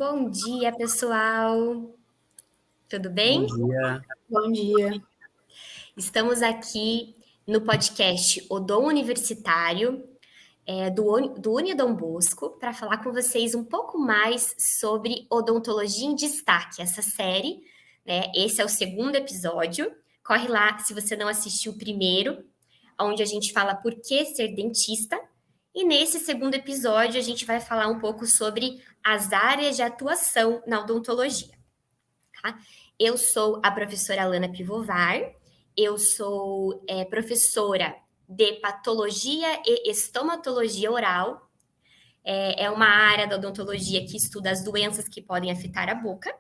Bom dia, pessoal. Tudo bem? Bom dia. Bom dia. Estamos aqui no podcast Odon Universitário, do Unidom Bosco, para falar com vocês um pouco mais sobre odontologia em destaque, essa série, né? Esse é o segundo episódio. Corre lá se você não assistiu o primeiro, onde a gente fala por que ser dentista. E nesse segundo episódio, a gente vai falar um pouco sobre as áreas de atuação na odontologia. Tá? Eu sou a professora Alana Pivovar, eu sou professora de patologia e estomatologia oral. É uma área da odontologia que estuda as doenças que podem afetar a boca.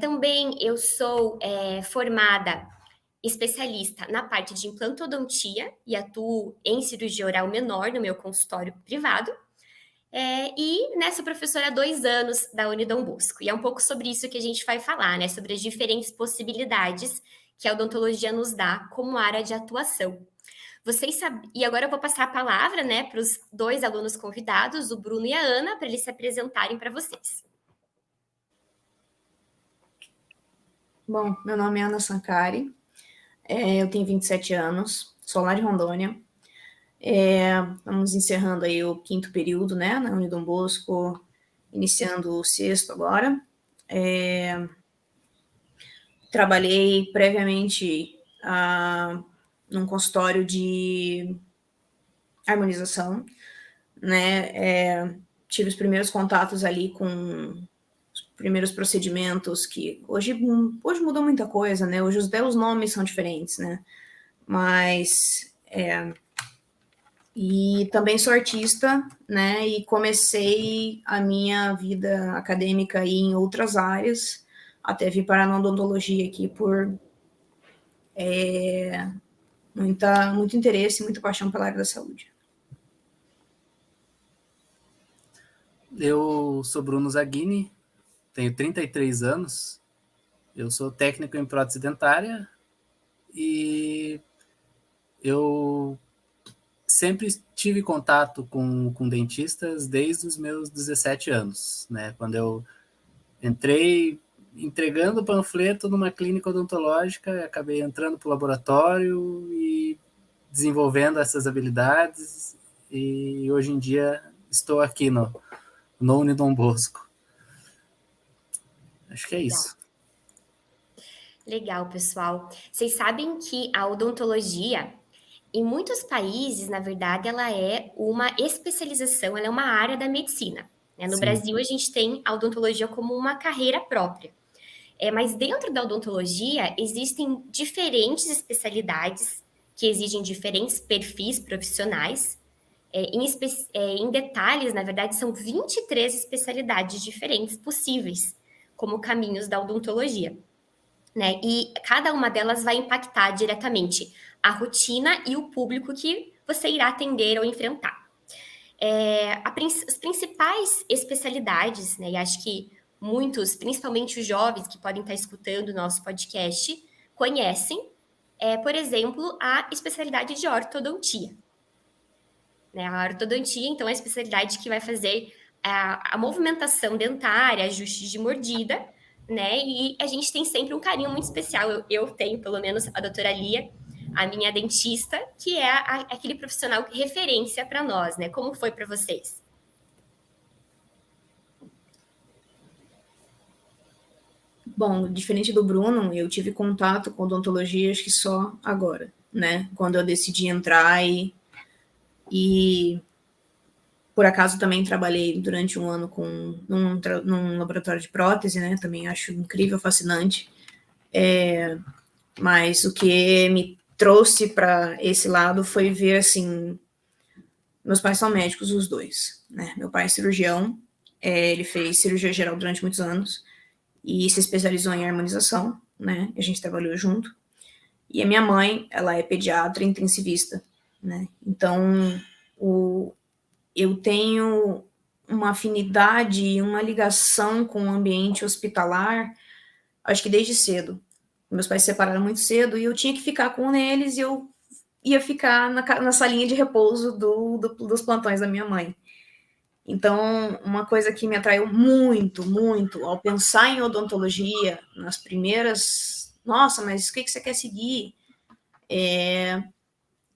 Também eu sou formada especialista na parte de implantodontia e atuo em cirurgia oral menor no meu consultório privado. E nessa professora há 2 anos da Unidom Bosco. E é um pouco sobre isso que a gente vai falar, né? Sobre as diferentes possibilidades que a odontologia nos dá como área de atuação. E agora eu vou passar a palavra, né, para os 2 alunos convidados, o Bruno e a Ana, para eles se apresentarem para vocês. Bom, meu nome é Ana Sancari, eu tenho 27 anos, sou lá de Rondônia. Estamos encerrando aí o 5º período, né, na Unidom Bosco, iniciando o 6º agora. Trabalhei previamente num consultório de harmonização, né, tive os primeiros contatos ali com os primeiros procedimentos que hoje mudou muita coisa, né, hoje até os nomes são diferentes, né, mas e também sou artista, né, e comecei a minha vida acadêmica aí em outras áreas, até vir parar na odontologia aqui por muito interesse, muita paixão pela área da saúde. Eu sou Bruno Zaghini, tenho 33 anos, eu sou técnico em prótese dentária e eu sempre tive contato com dentistas desde os meus 17 anos, né? Quando eu entrei entregando panfleto numa clínica odontológica, acabei entrando para o laboratório e desenvolvendo essas habilidades e hoje em dia estou aqui no Unidom Bosco. Acho que é isso. Legal, pessoal. Vocês sabem que a odontologia, em muitos países, na verdade, ela é uma especialização, ela é uma área da medicina. Né? No Sim. Brasil, a gente tem a odontologia como uma carreira própria. Mas dentro da odontologia, existem diferentes especialidades que exigem diferentes perfis profissionais. Em detalhes, na verdade, são 23 especialidades diferentes possíveis como caminhos da odontologia. Né? E cada uma delas vai impactar diretamente a rotina e o público que você irá atender ou enfrentar. As principais especialidades, né? E acho que muitos, principalmente os jovens que podem estar escutando o nosso podcast, conhecem, por exemplo, a especialidade de ortodontia. Né? A ortodontia, então, é a especialidade que vai fazer a movimentação dentária, ajustes de mordida, né? E a gente tem sempre um carinho muito especial. Eu tenho, pelo menos, a doutora Lia, a minha dentista, que é aquele profissional referência para nós, né? Como foi para vocês? Bom, diferente do Bruno, eu tive contato com odontologia acho que só agora, né? Quando eu decidi entrar e por acaso também trabalhei durante um ano num laboratório de prótese, né? Também acho incrível, fascinante. Mas o que me trouxe para esse lado foi ver, assim, meus pais são médicos, os dois, né? Meu pai é cirurgião, ele fez cirurgia geral durante muitos anos e se especializou em harmonização, né? A gente trabalhou junto. E a minha mãe, ela é pediatra intensivista, né? Então, eu tenho uma afinidade, uma ligação com o ambiente hospitalar, acho que desde cedo. Meus pais se separaram muito cedo e eu tinha que ficar com eles e eu ia ficar na salinha de repouso dos plantões da minha mãe. Então, uma coisa que me atraiu muito, muito, ao pensar em odontologia, nas primeiras, nossa, mas o que você quer seguir?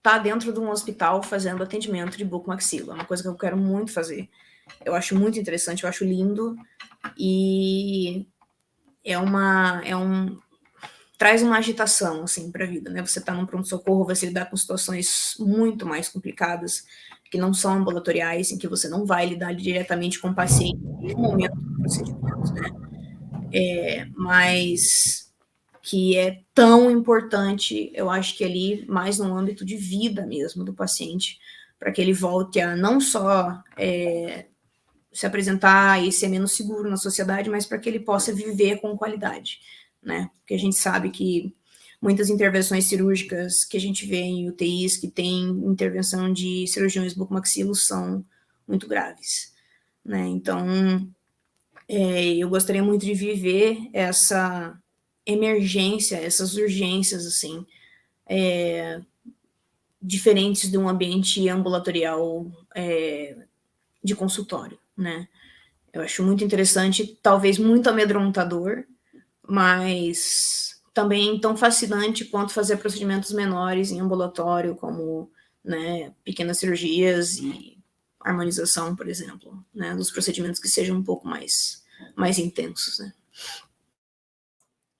Tá dentro de um hospital fazendo atendimento de bucomaxilo. É uma coisa que eu quero muito fazer. Eu acho muito interessante, eu acho lindo. E traz uma agitação, assim, para a vida, né? Você tá num pronto-socorro, você lidar com situações muito mais complicadas, que não são ambulatoriais, em que você não vai lidar diretamente com o paciente no momento do procedimento, né? Mas que é tão importante, eu acho que ali, mais no âmbito de vida mesmo do paciente, para que ele volte a não só se apresentar e ser menos seguro na sociedade, mas para que ele possa viver com qualidade, né? Porque a gente sabe que muitas intervenções cirúrgicas que a gente vê em UTIs que tem intervenção de cirurgiões bucomaxilos são muito graves, né? Então, eu gostaria muito de viver essa emergência, essas urgências, assim, diferentes de um ambiente ambulatorial de consultório, né? Eu acho muito interessante, talvez muito amedrontador, mas também tão fascinante quanto fazer procedimentos menores em ambulatório, como, né, pequenas cirurgias e harmonização, por exemplo, né, dos procedimentos que sejam um pouco mais intensos, né?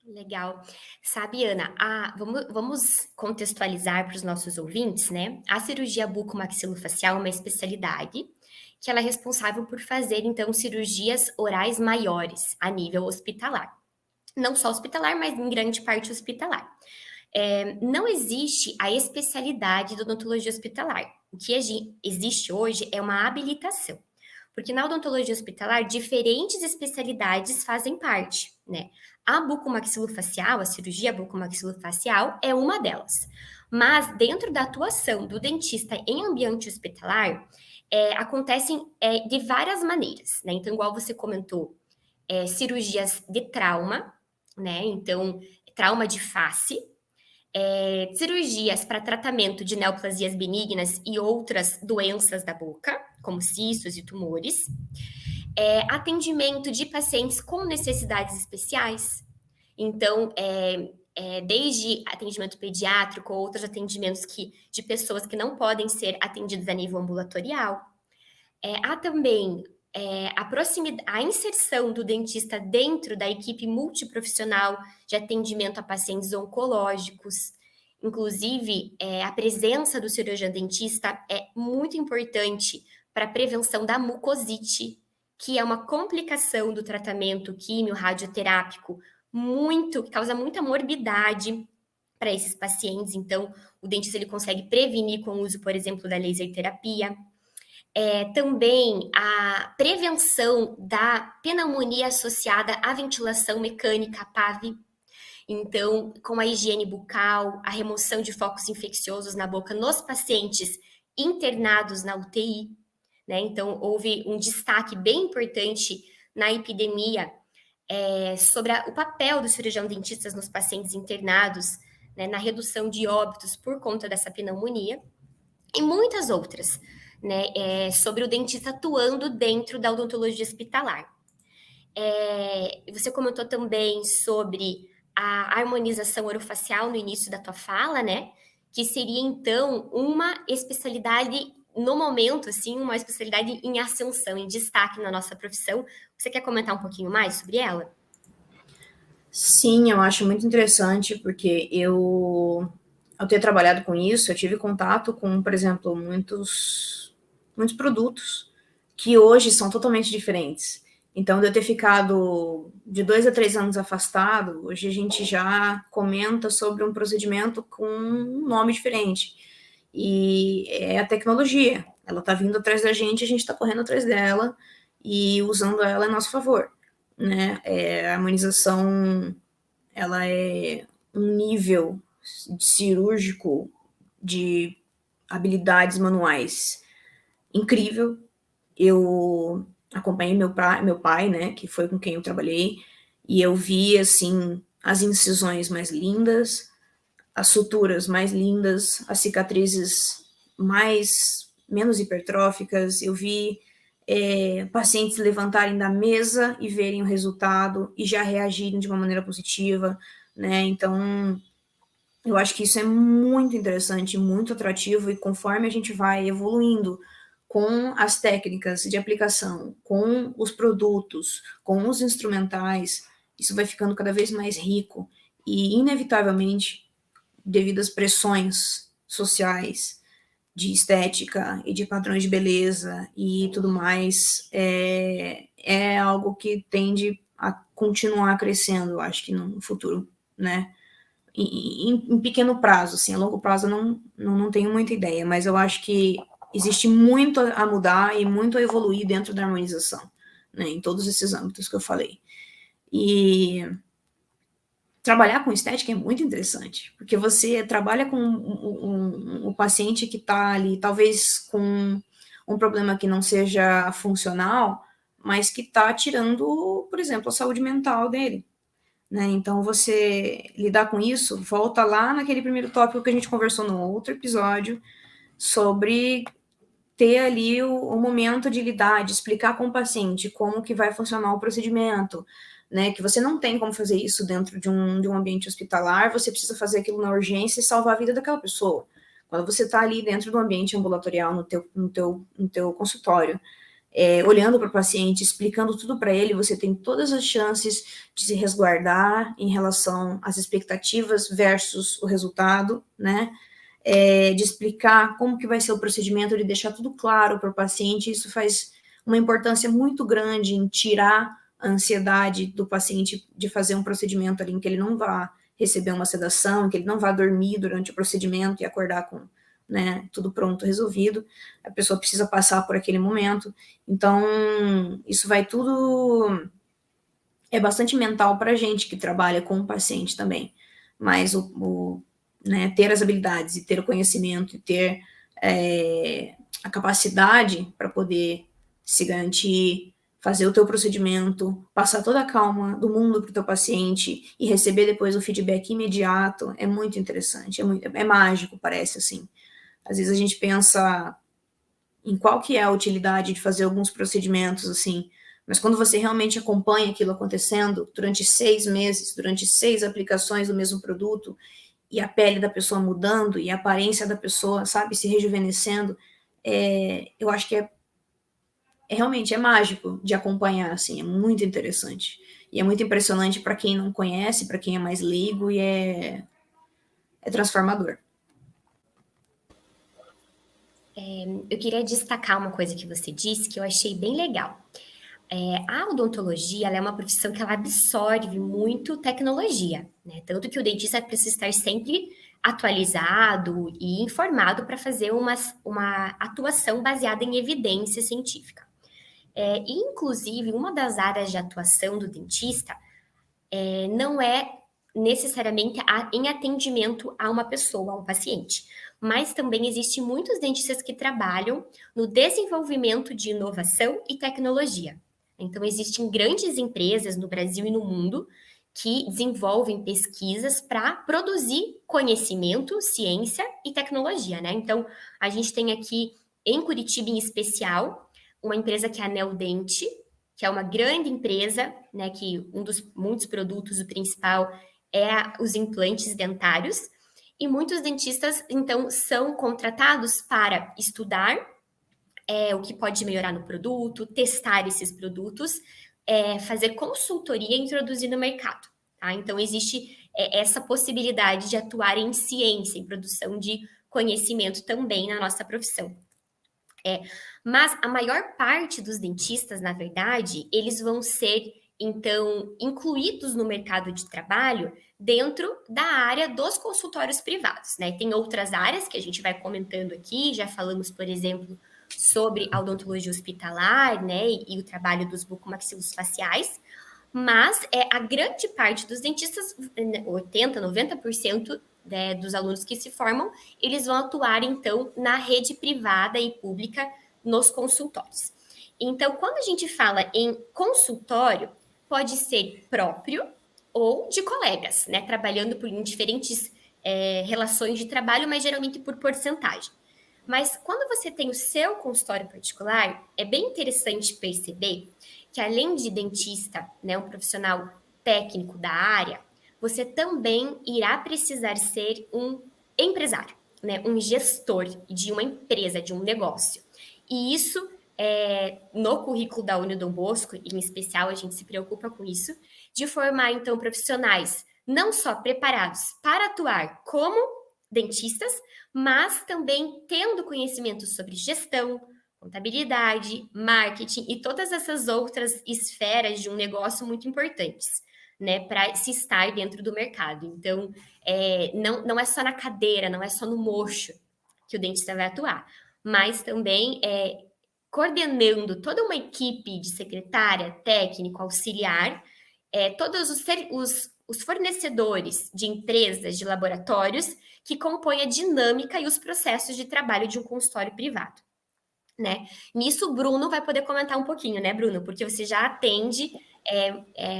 Legal. Sabe, Ana, vamos contextualizar para os nossos ouvintes, né? A cirurgia bucomaxilofacial é uma especialidade que ela é responsável por fazer, então, cirurgias orais maiores a nível hospitalar. Não só hospitalar, mas em grande parte hospitalar. Não existe a especialidade da odontologia hospitalar. O que existe hoje é uma habilitação. Porque na odontologia hospitalar, diferentes especialidades fazem parte, né? A bucomaxilofacial, a cirurgia bucomaxilofacial é uma delas. Mas dentro da atuação do dentista em ambiente hospitalar, acontecem de várias maneiras, né? Então, igual você comentou, cirurgias de trauma, né? Então, trauma de face, cirurgias para tratamento de neoplasias benignas e outras doenças da boca, como cistos e tumores, atendimento de pacientes com necessidades especiais. Então, desde atendimento pediátrico ou outros atendimentos de pessoas que não podem ser atendidas a nível ambulatorial. Há também a inserção do dentista dentro da equipe multiprofissional de atendimento a pacientes oncológicos. Inclusive, a presença do cirurgião dentista é muito importante para a prevenção da mucosite, que é uma complicação do tratamento quimio-radioterápico que causa muita morbidade para esses pacientes. Então, o dentista ele consegue prevenir com o uso, por exemplo, da laser terapia. Também a prevenção da pneumonia associada à ventilação mecânica, a PAV. Então, com a higiene bucal, a remoção de focos infecciosos na boca nos pacientes internados na UTI, né? Então, houve um destaque bem importante na epidemia sobre o papel dos cirurgiões dentistas nos pacientes internados, né, na redução de óbitos por conta dessa pneumonia, e muitas outras, né, sobre o dentista atuando dentro da odontologia hospitalar. Você comentou também sobre a harmonização orofacial no início da tua fala, né? Que seria, então, uma especialidade no momento, assim, uma especialidade em ascensão, em destaque na nossa profissão. Você quer comentar um pouquinho mais sobre ela? Sim, eu acho muito interessante, porque ao ter trabalhado com isso, eu tive contato com, por exemplo, muitos produtos que hoje são totalmente diferentes. Então, de eu ter ficado de 2 a 3 anos afastado, hoje a gente já comenta sobre um procedimento com um nome diferente. E é a tecnologia. Ela está vindo atrás da gente, a gente está correndo atrás dela e usando ela a nosso favor, né? A harmonização, ela é um nível cirúrgico de habilidades manuais incrível. Eu acompanhei meu pai, né, que foi com quem eu trabalhei, e eu vi, assim, as incisões mais lindas, as suturas mais lindas, as cicatrizes menos hipertróficas. Eu vi pacientes levantarem da mesa e verem o resultado e já reagirem de uma maneira positiva, né? Então, eu acho que isso é muito interessante, muito atrativo, e conforme a gente vai evoluindo com as técnicas de aplicação, com os produtos, com os instrumentais, isso vai ficando cada vez mais rico e, inevitavelmente, devido às pressões sociais, de estética e de padrões de beleza e tudo mais, é algo que tende a continuar crescendo, eu acho que no futuro, né? Em pequeno prazo, assim, a longo prazo eu não tenho muita ideia, mas eu acho que existe muito a mudar e muito a evoluir dentro da harmonização, né, em todos esses âmbitos que eu falei. E trabalhar com estética é muito interessante, porque você trabalha com um paciente que está ali, talvez com um problema que não seja funcional, mas que está tirando, por exemplo, a saúde mental dele, né? Então, você lidar com isso, volta lá naquele primeiro tópico que a gente conversou no outro episódio, sobre ter ali o momento de lidar, de explicar com o paciente como que vai funcionar o procedimento, né? Que você não tem como fazer isso dentro de um ambiente hospitalar, você precisa fazer aquilo na urgência e salvar a vida daquela pessoa. Quando você está ali dentro do ambiente ambulatorial, no teu consultório, olhando para o paciente, explicando tudo para ele, você tem todas as chances de se resguardar em relação às expectativas versus o resultado, né? De explicar como que vai ser o procedimento, de deixar tudo claro para o paciente. Isso faz uma importância muito grande em tirar a ansiedade do paciente de fazer um procedimento ali em que ele não vá receber uma sedação, em que ele não vá dormir durante o procedimento e acordar com, né, tudo pronto, resolvido. A pessoa precisa passar por aquele momento. Então, isso vai tudo... É bastante mental para a gente que trabalha com o paciente também. Mas né, ter as habilidades e ter o conhecimento e ter a capacidade para poder se garantir, fazer o teu procedimento, passar toda a calma do mundo para o teu paciente e receber depois o feedback imediato, é muito interessante, é mágico, parece assim. Às vezes a gente pensa em qual que é a utilidade de fazer alguns procedimentos, assim, mas quando você realmente acompanha aquilo acontecendo durante 6 meses, durante 6 aplicações do mesmo produto, e a pele da pessoa mudando, e a aparência da pessoa, sabe, se rejuvenescendo, eu acho que realmente é mágico de acompanhar, assim, é muito interessante. E é muito impressionante para quem não conhece, para quem é mais leigo, e é transformador. Eu queria destacar uma coisa que você disse que eu achei bem legal. A odontologia, ela é uma profissão que ela absorve muito tecnologia, né? Tanto que o dentista precisa estar sempre atualizado e informado para fazer uma atuação baseada em evidência científica. Inclusive, uma das áreas de atuação do dentista não é necessariamente em atendimento a uma pessoa, a um paciente, mas também existem muitos dentistas que trabalham no desenvolvimento de inovação e tecnologia. Então, existem grandes empresas no Brasil e no mundo que desenvolvem pesquisas para produzir conhecimento, ciência e tecnologia, né? Então, a gente tem aqui em Curitiba, em especial, uma empresa que é a Neodente, que é uma grande empresa, né? Que um dos muitos produtos, o principal, os implantes dentários. E muitos dentistas, então, são contratados para estudar o que pode melhorar no produto, testar esses produtos, fazer consultoria e introduzir no mercado. Tá? Então, existe essa possibilidade de atuar em ciência, em produção de conhecimento também na nossa profissão. Mas a maior parte dos dentistas, na verdade, eles vão ser, então, incluídos no mercado de trabalho dentro da área dos consultórios privados, né? Tem outras áreas que a gente vai comentando aqui, já falamos, por exemplo, sobre a odontologia hospitalar, né, e o trabalho dos bucomaxilos faciais, mas a grande parte dos dentistas, 80%, 90%, né, dos alunos que se formam, eles vão atuar, então, na rede privada e pública nos consultórios. Então, quando a gente fala em consultório, pode ser próprio ou de colegas, né, trabalhando em diferentes relações de trabalho, mas geralmente por porcentagem. Mas quando você tem o seu consultório particular, é bem interessante perceber que além de dentista, né, um profissional técnico da área, você também irá precisar ser um empresário, né, um gestor de uma empresa, de um negócio. E isso, no currículo da Uni Dom Bosco, em especial, a gente se preocupa com isso, de formar, então, profissionais não só preparados para atuar como dentistas, mas também tendo conhecimento sobre gestão, contabilidade, marketing e todas essas outras esferas de um negócio muito importantes, né, para se estar dentro do mercado. Então, não é só na cadeira, não é só no mocho que o dentista vai atuar, mas também coordenando toda uma equipe de secretária, técnico, auxiliar, todos os fornecedores de empresas, de laboratórios, que compõem a dinâmica e os processos de trabalho de um consultório privado, né? Nisso, o Bruno vai poder comentar um pouquinho, né, Bruno? Porque você já atende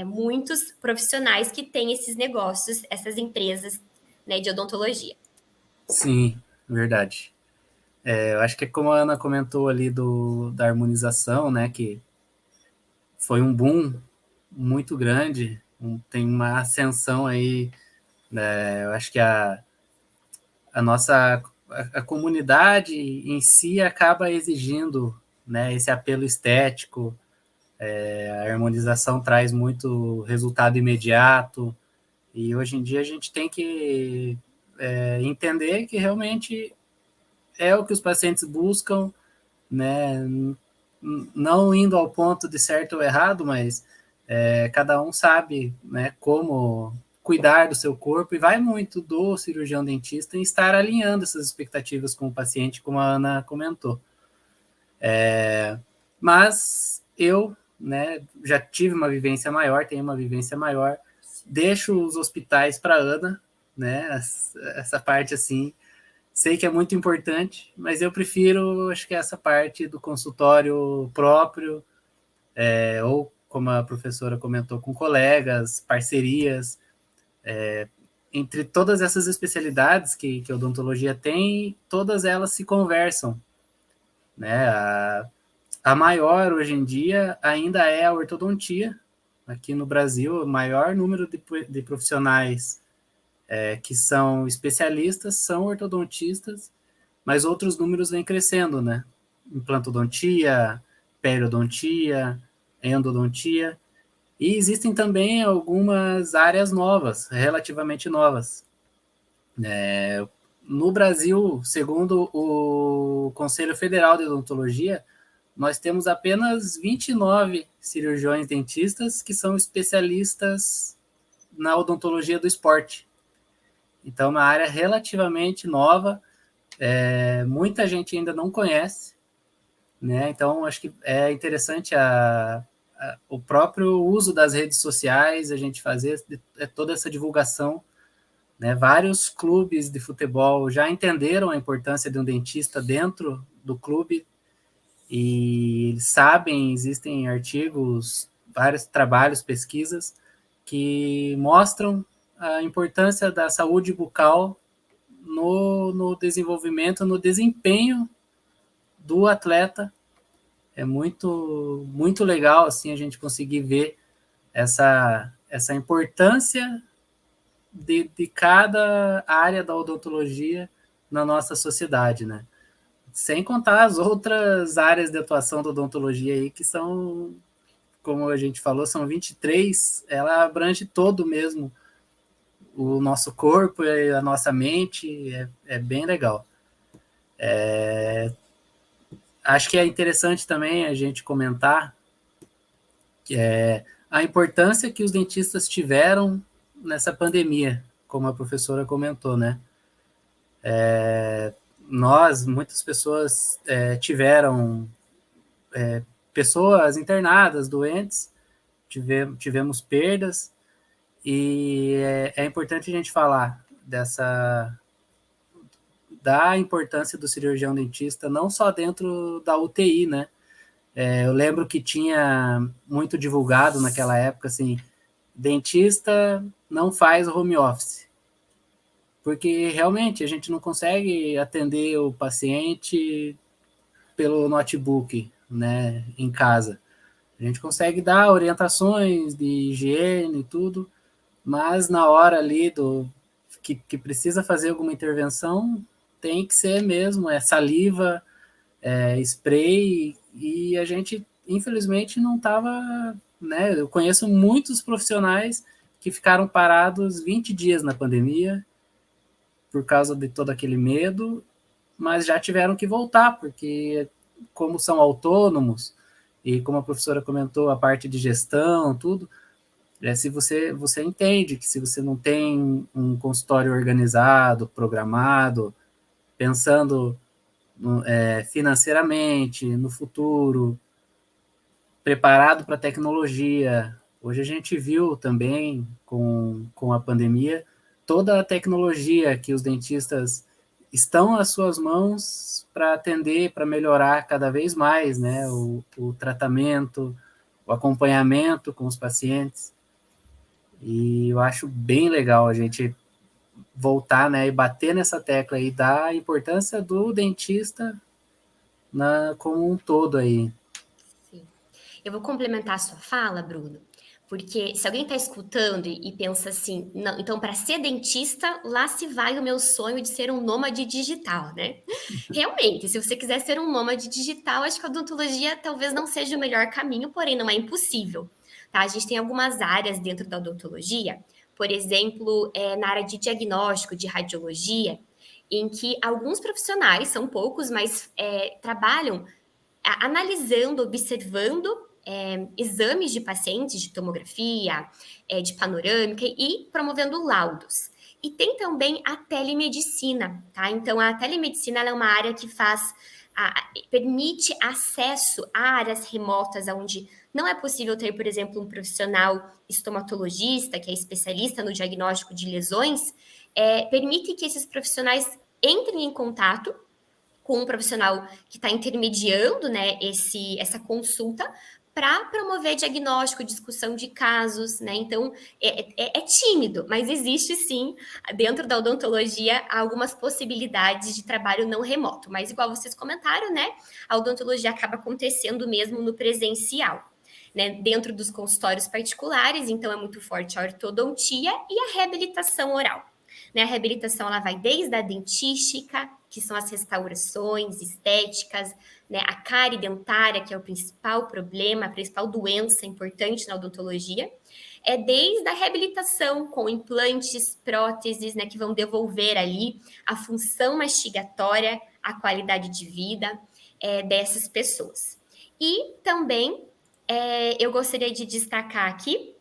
muitos profissionais que têm esses negócios, essas empresas, né, de odontologia. Sim, verdade. Eu acho que é como a Ana comentou ali da harmonização, né, que foi um boom muito grande, tem uma ascensão aí, né, eu acho que a nossa a comunidade em si acaba exigindo, né, esse apelo estético, a harmonização traz muito resultado imediato, e hoje em dia a gente tem que entender que realmente é o que os pacientes buscam, né, não indo ao ponto de certo ou errado, mas cada um sabe, né, como cuidar do seu corpo, e vai muito do cirurgião dentista em estar alinhando essas expectativas com o paciente, como a Ana comentou. Mas eu, né, já tive uma vivência maior, tenho uma vivência maior, deixo os hospitais para a Ana, né, essa parte assim, sei que é muito importante, mas eu prefiro, acho que essa parte do consultório próprio, ou como a professora comentou, com colegas, parcerias, entre todas essas especialidades que a odontologia tem, todas elas se conversam, né? A maior hoje em dia ainda é a ortodontia. Aqui no Brasil, o maior número de profissionais que são especialistas são ortodontistas, mas outros números vêm crescendo, né? Implantodontia, periodontia, endodontia. E existem também algumas áreas novas, relativamente novas. No Brasil, segundo o Conselho Federal de Odontologia, nós temos apenas 29 cirurgiões dentistas que são especialistas na odontologia do esporte. Então, é uma área relativamente nova, muita gente ainda não conhece, né? Então, acho que é interessante o próprio uso das redes sociais, a gente fazer toda essa divulgação, né? Vários clubes de futebol já entenderam a importância de um dentista dentro do clube e eles sabem, existem artigos, vários trabalhos, pesquisas que mostram a importância da saúde bucal no desenvolvimento, no desempenho do atleta. É muito, muito legal assim a gente conseguir ver essa importância de cada área da odontologia na nossa sociedade, né? Sem contar as outras áreas de atuação da odontologia aí, que são, como a gente falou, são 23, ela abrange todo mesmo o nosso corpo e a nossa mente, é bem legal. Acho que é interessante também a gente comentar a importância que os dentistas tiveram nessa pandemia, como a professora comentou, né? Muitas pessoas tiveram pessoas internadas, doentes, tivemos perdas, e é importante a gente falar da importância do cirurgião dentista, não só dentro da UTI, né? Eu lembro que tinha muito divulgado naquela época, assim, dentista não faz home office, porque realmente a gente não consegue atender o paciente pelo notebook, né, em casa. A gente consegue dar orientações de higiene e tudo, mas na hora ali que precisa fazer alguma intervenção, tem que ser mesmo, saliva, spray, e a gente, infelizmente, não estava, né, eu conheço muitos profissionais que ficaram parados 20 dias na pandemia, por causa de todo aquele medo, mas já tiveram que voltar, porque como são autônomos, e como a professora comentou, a parte de gestão, tudo, se você entende que se você não tem um consultório organizado, programado, pensando financeiramente, no futuro, preparado para a tecnologia. Hoje a gente viu também, com a pandemia, toda a tecnologia que os dentistas estão às suas mãos para atender, para melhorar cada vez mais, né, o tratamento, o acompanhamento com os pacientes. E eu acho bem legal a gente voltar, né, e bater nessa tecla aí da importância do dentista como um todo aí. Sim. Eu vou complementar a sua fala, Bruno, porque se alguém está escutando e pensa assim, não, então para ser dentista, lá se vai o meu sonho de ser um nômade digital, né? Realmente, se você quiser ser um nômade digital, acho que a odontologia talvez não seja o melhor caminho, porém não é impossível, tá? A gente tem algumas áreas dentro da odontologia, por exemplo, na área de diagnóstico, de radiologia, em que alguns profissionais, são poucos, mas trabalham analisando, observando exames de pacientes de tomografia, de panorâmica e promovendo laudos. E tem também a telemedicina, tá? Então, a telemedicina é uma área que permite acesso a áreas remotas, onde não é possível ter, por exemplo, um profissional estomatologista, que é especialista no diagnóstico de lesões, permite que esses profissionais entrem em contato com um profissional que está intermediando, né, essa consulta para promover diagnóstico, discussão de casos, né? Então, é tímido, mas existe sim, dentro da odontologia, algumas possibilidades de trabalho não remoto. Mas, igual vocês comentaram, né? A odontologia acaba acontecendo mesmo no presencial, né? Dentro dos consultórios particulares, então é muito forte a ortodontia e a reabilitação oral. Né? A reabilitação ela vai desde a dentística, que são as restaurações estéticas, né? A cárie dentária, que é o principal problema, a principal doença importante na odontologia, desde a reabilitação com implantes, próteses, né, que vão devolver ali a função mastigatória, a qualidade de vida dessas pessoas. E também eu gostaria de destacar aqui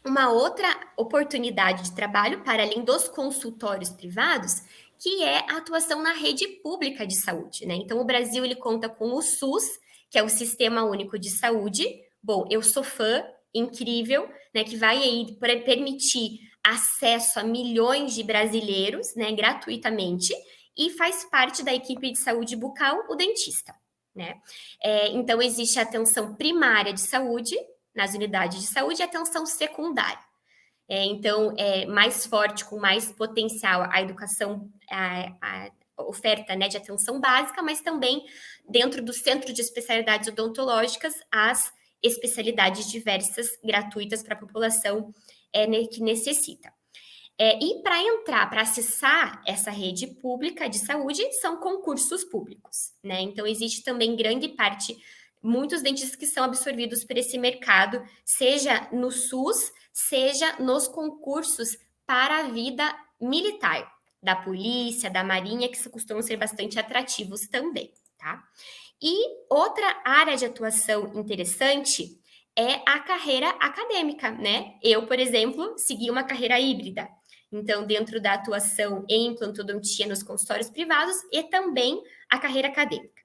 uma outra oportunidade de trabalho, para além dos consultórios privados, que é a atuação na rede pública de saúde, né? Então, o Brasil, ele conta com o SUS, que é o Sistema Único de Saúde. Bom, eu sou fã, incrível, né? Que vai aí permitir acesso a milhões de brasileiros, né? Gratuitamente, e faz parte da equipe de saúde bucal o dentista, né? Então, existe a atenção primária de saúde, nas unidades de saúde, e atenção secundária. Então, é mais forte, com mais potencial, a educação, a oferta, né, de atenção básica, mas também dentro do centro de especialidades odontológicas, as especialidades diversas, gratuitas para a população que necessita. E para entrar, para acessar essa rede pública de saúde, são concursos públicos, né? Então, existe também grande parte, muitos dentistas que são absorvidos por esse mercado, seja no SUS, seja nos concursos para a vida militar, da polícia, da marinha, que costumam ser bastante atrativos também, tá? E outra área de atuação interessante é a carreira acadêmica, né? Eu, por exemplo, segui uma carreira híbrida. Então, dentro da atuação em implantodontia nos consultórios privados e também a carreira acadêmica.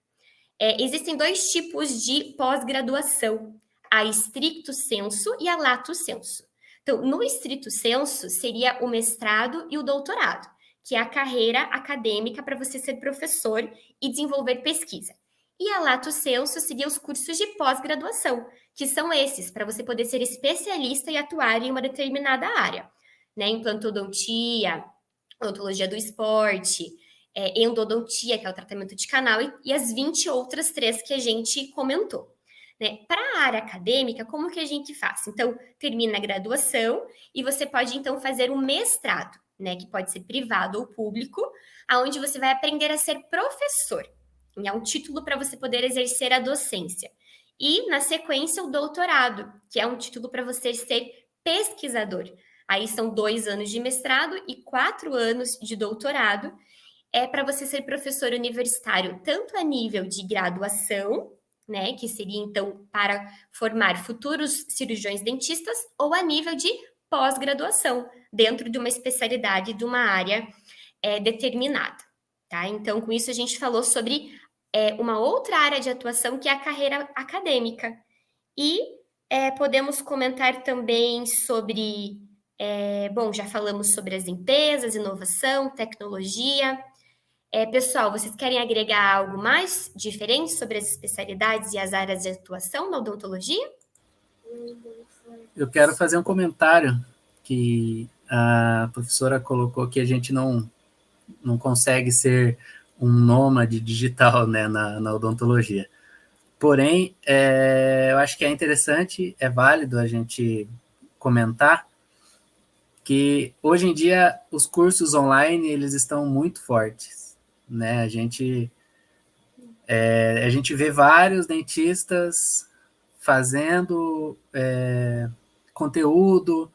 Existem dois tipos de pós-graduação, a stricto sensu e a lato sensu. Então, no estrito sensu, seria o mestrado e o doutorado, que é a carreira acadêmica para você ser professor e desenvolver pesquisa. E a lato sensu seria os cursos de pós-graduação, que são esses, para você poder ser especialista e atuar em uma determinada área, né? Implantodontia, odontologia do esporte, endodontia, que é o tratamento de canal, e as 20 outras 3 que a gente comentou. Né? Para a área acadêmica, como que a gente faz? Então, termina a graduação e você pode, então, fazer um mestrado, né? Que pode ser privado ou público, aonde você vai aprender a ser professor. É um título para você poder exercer a docência. E, na sequência, o doutorado, que é um título para você ser pesquisador. Aí são 2 anos de mestrado e 4 anos de doutorado. É para você ser professor universitário, tanto a nível de graduação, né, que seria então para formar futuros cirurgiões dentistas, ou a nível de pós-graduação, dentro de uma especialidade de uma área determinada, tá? Então, com isso a gente falou sobre uma outra área de atuação que é a carreira acadêmica. E podemos comentar também sobre, bom, já falamos sobre as empresas, inovação, tecnologia. Pessoal, vocês querem agregar algo mais diferente sobre as especialidades e as áreas de atuação da odontologia? Eu quero fazer um comentário que a professora colocou que a gente não consegue ser um nômade digital, né, na odontologia. Porém, eu acho que é interessante, é válido a gente comentar que hoje em dia os cursos online eles estão muito fortes, né? A gente vê vários dentistas fazendo conteúdo,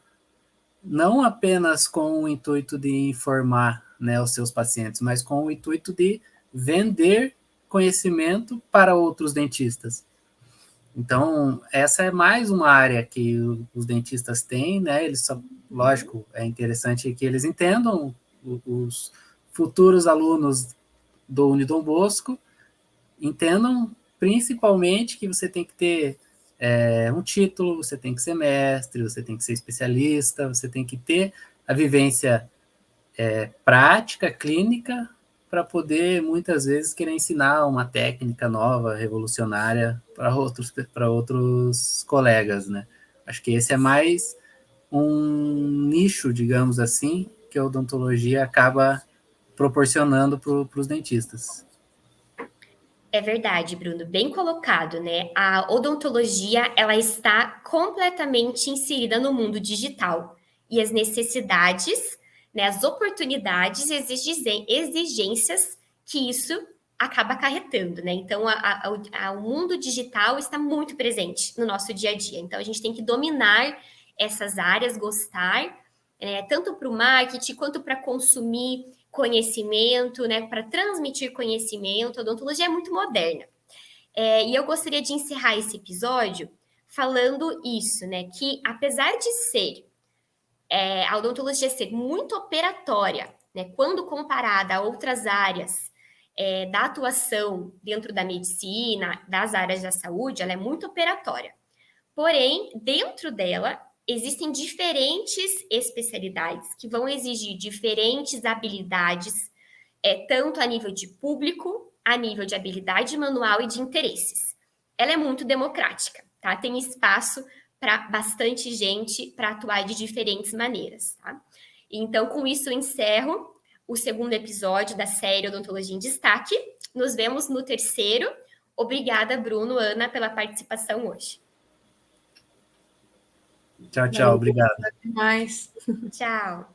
não apenas com o intuito de informar, né, os seus pacientes, mas com o intuito de vender conhecimento para outros dentistas. Então, essa é mais uma área que os dentistas têm, né? Eles só, lógico, é interessante que eles entendam os futuros alunos do Unidom Bosco, entendam principalmente que você tem que ter um título, você tem que ser mestre, você tem que ser especialista, você tem que ter a vivência prática, clínica, para poder, muitas vezes, querer ensinar uma técnica nova, revolucionária, para outros colegas, né? Acho que esse é mais um nicho, digamos assim, que a odontologia acaba proporcionando para os dentistas. É verdade, Bruno, bem colocado, né? A odontologia, ela está completamente inserida no mundo digital e as necessidades, né, as oportunidades e as exigências que isso acaba acarretando, né? Então, o mundo digital está muito presente no nosso dia a dia. Então, a gente tem que dominar essas áreas, gostar, tanto para o marketing quanto para consumir conhecimento, né, para transmitir conhecimento. A odontologia é muito moderna. E eu gostaria de encerrar esse episódio falando isso, né, que apesar de ser a odontologia ser muito operatória, né, quando comparada a outras áreas da atuação dentro da medicina, das áreas da saúde, ela é muito operatória. Porém, dentro dela, existem diferentes especialidades que vão exigir diferentes habilidades, tanto a nível de público, a nível de habilidade manual e de interesses. Ela é muito democrática, tá? Tem espaço para bastante gente para atuar de diferentes maneiras, tá? Então, com isso, eu encerro o segundo episódio da série Odontologia em Destaque. Nos vemos no terceiro. Obrigada, Bruno, Ana, pela participação hoje. Tchau, tchau. Obrigado. Até mais. Tchau.